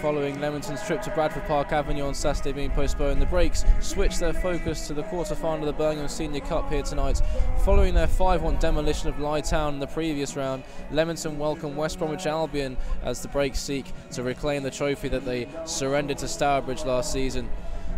following Leamington's trip to Bradford Park Avenue on Saturday being postponed. The Breaks switch their focus to the quarter-final of the Birmingham Senior Cup here tonight. Following their 5-1 demolition of Lytown in the previous round, Leamington welcome West Bromwich Albion as the Breaks seek to reclaim the trophy that they surrendered to Stourbridge last season.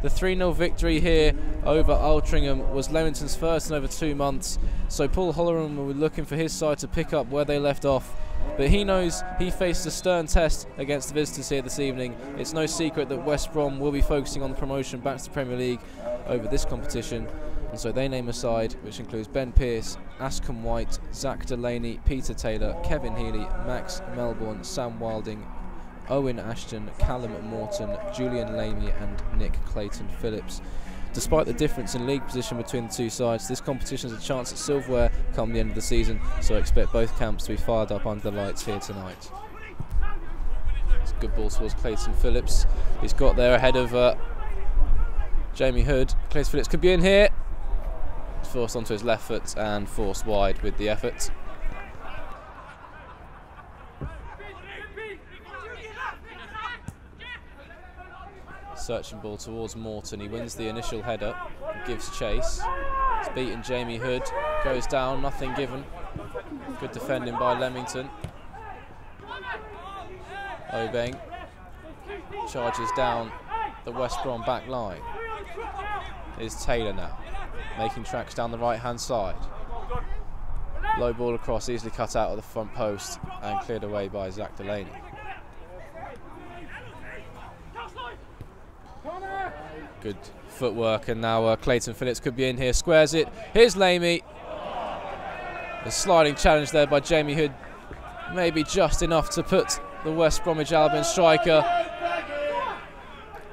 The 3-0 victory here over Altrincham was Leamington's first in over 2 months, so Paul Holleran will be looking for his side to pick up where they left off. But he knows he faced a stern test against the visitors here this evening. It's no secret that West Brom will be focusing on the promotion back to the Premier League over this competition, and so they name a side which includes Ben Pearce, Askham White, Zach Delaney, Peter Taylor, Kevin Healy, Max Melbourne, Sam Wilding, Owen Ashton, Callum Morton, Julian Lamy and Nick Clayton-Phillips. Despite the difference in league position between the two sides, this competition has a chance at silverware come the end of the season, so I expect both camps to be fired up under the lights here tonight. It's a good ball towards Clayton-Phillips. He's got there ahead of Jamie Hood. Clayton-Phillips could be in here. Forced onto his left foot and forced wide with the effort. Searching ball towards Morton. He wins the initial header, gives chase. It's beaten Jamie Hood, goes down, nothing given. Good defending by Leamington. Obeng charges down the West Brom back line. Here's Taylor now, making tracks down the right hand side. Low ball across, easily cut out of the front post and cleared away by Zach Delaney. Good footwork, and now Clayton-Phillips could be in here, squares it. Here's Lamy. A sliding challenge there by Jamie Hood, maybe just enough to put the West Bromwich Albion striker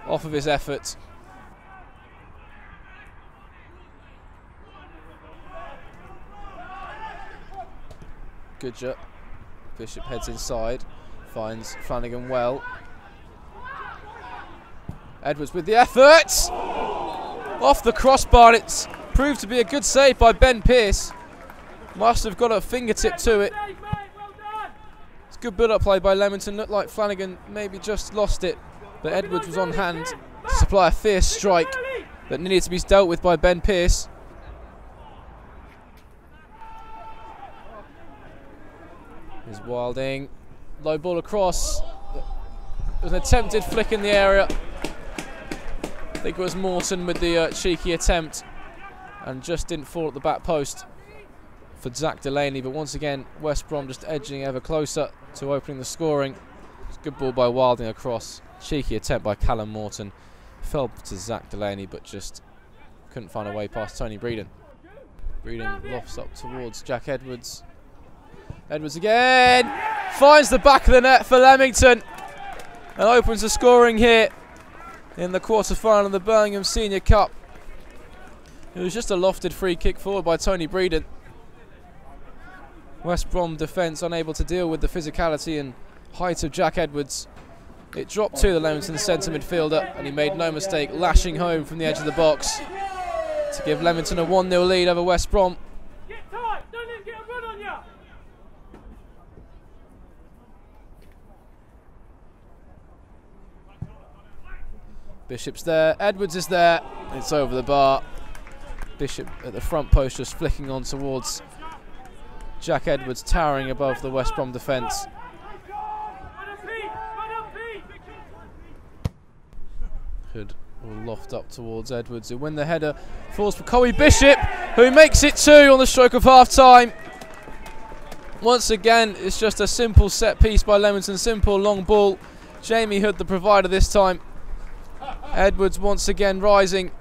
off of his effort. Good job. Bishop heads inside, finds Flanagan well. Edwards with the effort! Off the crossbar, it's proved to be a good save by Ben Pearce. Must have got a fingertip to it. It's good build-up play by Leamington. Looked like Flanagan maybe just lost it, but Edwards was on hand to supply a fierce strike that needed to be dealt with by Ben Pearce. Here's Wilding. Low ball across. It was an attempted flick in the area. I think it was Morton with the cheeky attempt and just didn't fall at the back post for Zach Delaney, but once again West Brom just edging ever closer to opening the scoring. It's a good ball by Wilding across, cheeky attempt by Callum Morton, fell to Zach Delaney but just couldn't find a way past Tony Breeden. Breeden lofts up towards Jack Edwards. Edwards again, finds the back of the net for Leamington and opens the scoring here in the quarter-final of the Birmingham Senior Cup. It was just a lofted free kick forward by Tony Breeden. West Brom defence unable to deal with the physicality and height of Jack Edwards. It dropped to the Leamington centre midfielder and he made no mistake lashing home from the edge of the box to give Leamington a 1-0 lead over West Brom. Bishop's there, Edwards is there, it's over the bar. Bishop at the front post just flicking on towards Jack Edwards, towering above the West Brom defence. Hood will loft up towards Edwards, who win the header, falls for Cowie Bishop, who makes it 2 on the stroke of half time. Once again, it's just a simple set piece by Leamington, simple long ball. Jamie Hood the provider this time. Edwards once again rising,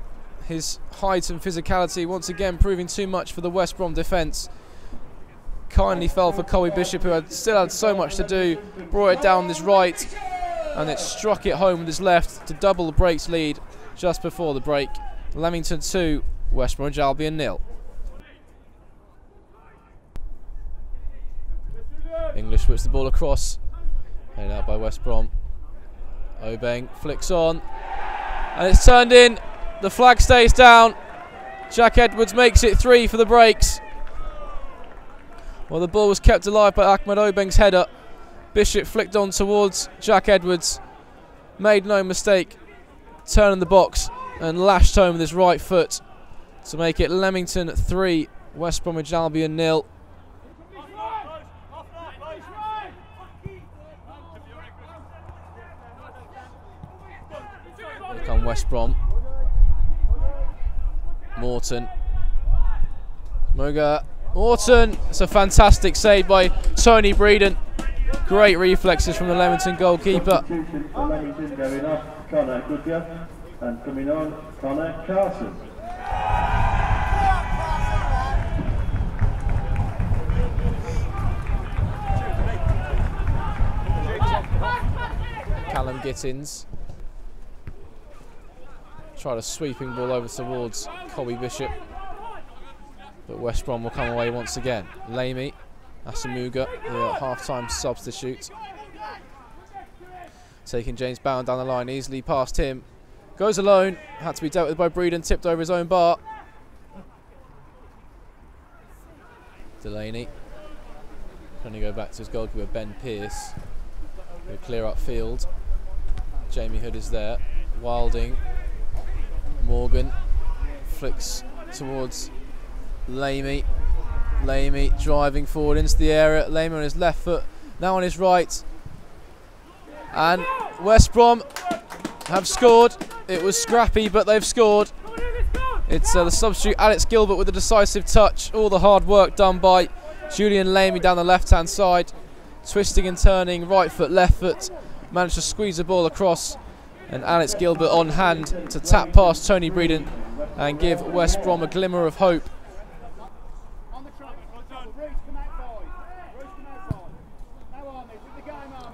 his height and physicality once again proving too much for the West Brom defence. Kindly fell for Cowie Bishop, who still had so much to do, brought it down this right and it struck it home with his left to double the Breaks lead just before the break. Leamington 2, West Bromwich Albion 0. English whips the ball across, headed out by West Brom. Obeng flicks on and it's turned in. The flag stays down. Jack Edwards makes it 3 for the Breaks. Well, the ball was kept alive by Ahmed Obeng's header. Bishop flicked on towards Jack Edwards made no mistake, turning the box and lashed home with his right foot to make it Leamington 3, West Bromwich Albion 0. Here come West Brom. Morton. Morton. It's a fantastic save by Tony Breeden. Great reflexes from the Leamington goalkeeper. And coming on, Connor Carson. Callum Gittins. Tried a sweeping ball over towards Colby Bishop. But West Brom will come away once again. Lamey, Asamuga, the half-time substitute. Taking James Bowen down the line, easily past him. Goes alone, had to be dealt with by Breeden, tipped over his own bar. Delaney. Trying to go back to his goalkeeper, Ben Pearce. He'll clear up field. Jamie Hood is there. Wilding. Morgan. Flicks towards Lamey. Lamey driving forward into the area. Lamey on his left foot, now on his right. And West Brom have scored. It was scrappy, but they've scored. It's the substitute Alex Gilbert with a decisive touch. All the hard work done by Julian Lamey down the left-hand side. Twisting and turning, right foot, left foot. Managed to squeeze the ball across. And Alex Gilbert on hand to tap past Tony Breeden and give West Brom a glimmer of hope.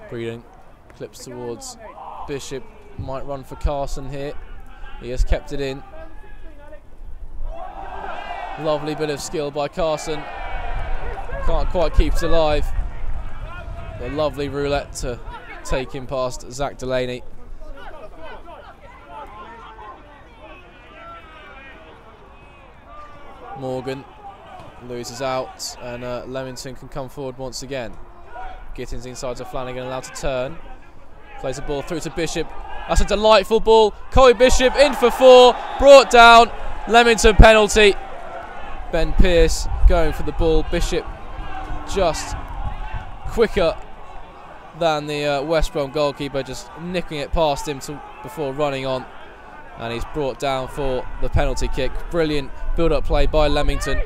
Breeden clips towards Bishop. Might run for Carson here. He has kept it in. Lovely bit of skill by Carson. Can't quite keep it alive. A lovely roulette to take him past Zach Delaney. Morgan loses out, and Leamington can come forward once again. Gittins inside to Flanagan, allowed to turn. Plays the ball through to Bishop. That's a delightful ball. Colby Bishop in for 4, brought down. Leamington penalty. Ben Pearce going for the ball. Bishop just quicker than the West Brom goalkeeper, just nicking it past him before running on. And he's brought down for the penalty kick. Brilliant build-up play by Leamington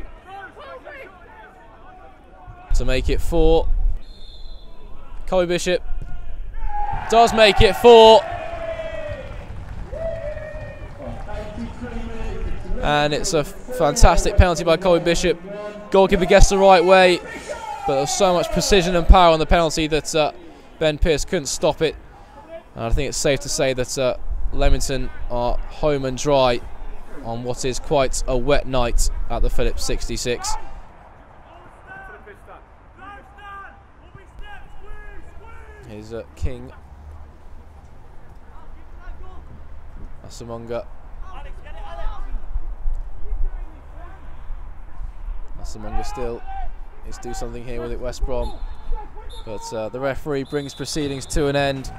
to make it 4. Colby Bishop does make it 4. And it's a fantastic penalty by Colby Bishop. Goalkeeper gets the right way, but there's so much precision and power on the penalty that Ben Pearce couldn't stop it. And I think it's safe to say that Leamington are home and dry on what is quite a wet night at the Phillips 66. Here's King. Asamunga. Asamunga still needs to do something here with it, West Brom. But the referee brings proceedings to an end.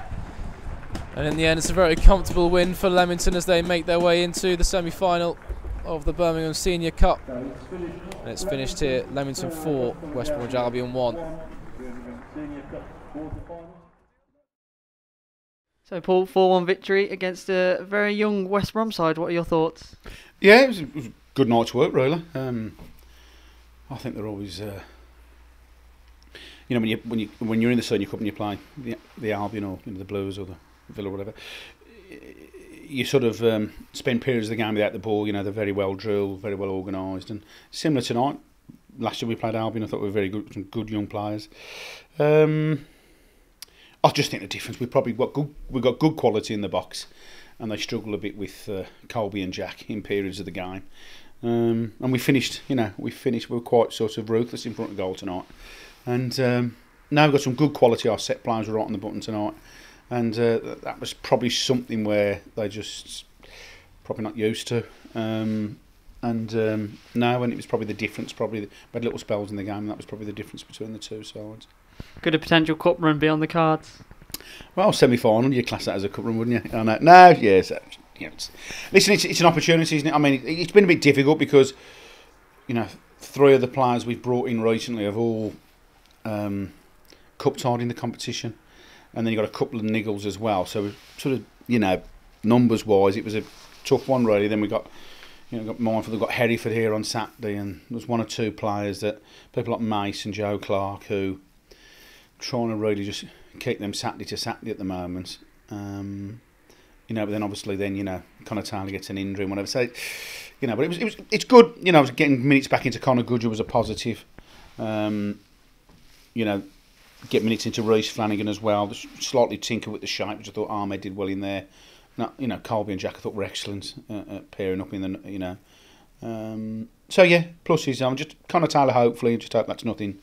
And in the end, it's a very comfortable win for Leamington as they make their way into the semi-final of the Birmingham Senior Cup. And it's finished here, Leamington 4, West Bromwich Albion 1. So Paul, 4-1 victory against a very young West Brom side. What are your thoughts? Yeah, it was a good night's work, really. I think they're always, you know, when you're in the Senior Cup and you play the Albion or the Blues or the Villa or whatever, you sort of spend periods of the game without the ball. You know, they're very well drilled, very well organised, and similar tonight. Last year we played Albion. I thought we were very good, some good young players. I just think the difference, we've got good quality in the box, and they struggle a bit with Colby and Jack in periods of the game. And we finished, we were quite sort of ruthless in front of goal tonight. And now we've got some good quality. Our set players were right on the button tonight, and that was probably something where they just probably not used to. Now, when it was probably the difference, we had little spells in the game, and that was probably the difference between the two sides. Could a potential cup run be on the cards? Well, semi-final, you'd class that as a cup run, wouldn't you? I know. No, yes. Listen, it's an opportunity, isn't it? I mean, it's been a bit difficult because, 3 of the players we've brought in recently have all cup-tied in the competition. And then you've got a couple of niggles as well. So, sort of, numbers-wise, it was a tough one, really. Then we got mindful, they've got Hereford here on Saturday, and there's 1 or 2 players that, people like Mace and Joe Clark, who trying to really just keep them Saturday to Saturday at the moment. But then obviously Connor Taylor gets an injury and whatever. So, but it's good. I was getting minutes back into Connor Goodger was a positive. Get minutes into Reece Flanagan as well. Just slightly tinker with the shape, which I thought Ahmed did well in there. Now, Colby and Jack I thought were excellent at pairing up in the So yeah, pluses. I'm just Connor Taylor. Hopefully, just hope that's nothing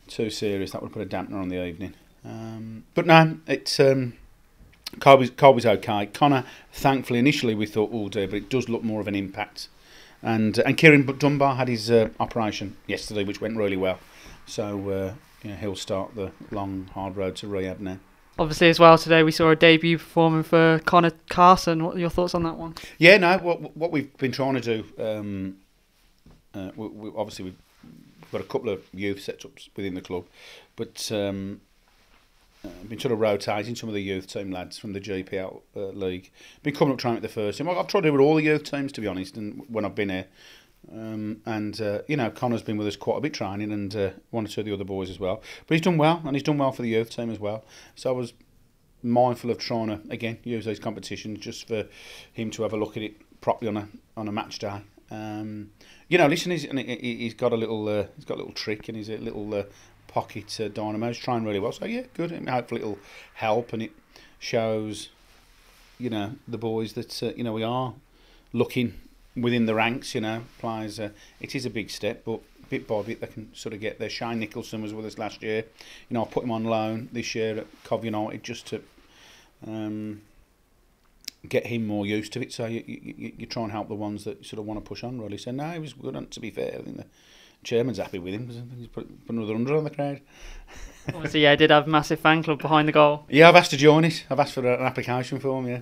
too serious. That would put a dampener on the evening. But no, it's Colby's okay. Connor, thankfully, initially we thought all day, but it does look more of an impact. And Kieran Dunbar had his operation yesterday, which went really well. So he'll start the long, hard road to rehab now. Obviously, as well, today we saw a debut performance for Connor Carson. What are your thoughts on that one? Yeah, no, what we've been trying to do, we've got a couple of youth setups within the club, but been sort of rotating some of the youth team lads from the GPL league. Been coming up trying with the first team. I've tried to do it with all the youth teams, to be honest, and when I've been here. Connor's been with us quite a bit training, and 1 or 2 of the other boys as well. But he's done well, and he's done well for the youth team as well. So I was mindful of trying to again use those competitions just for him to have a look at it properly on a match day. Listen, he's got a little trick, and he's a little pocket dynamo. He's trying really well. So yeah, good. Hopefully it'll help, and it shows the boys that we are looking within the ranks, players. It is a big step, but bit by bit they can sort of get there. Shane Nicholson was with us last year. I put him on loan this year at Cov United just to get him more used to it. So you try and help the ones that sort of want to push on, really. So no, he was good. And to be fair, I think the chairman's happy with him because he's put another 100 on the crowd. Obviously, yeah, I did have a massive fan club behind the goal. Yeah, I've asked to join it. I've asked for an application form, yeah.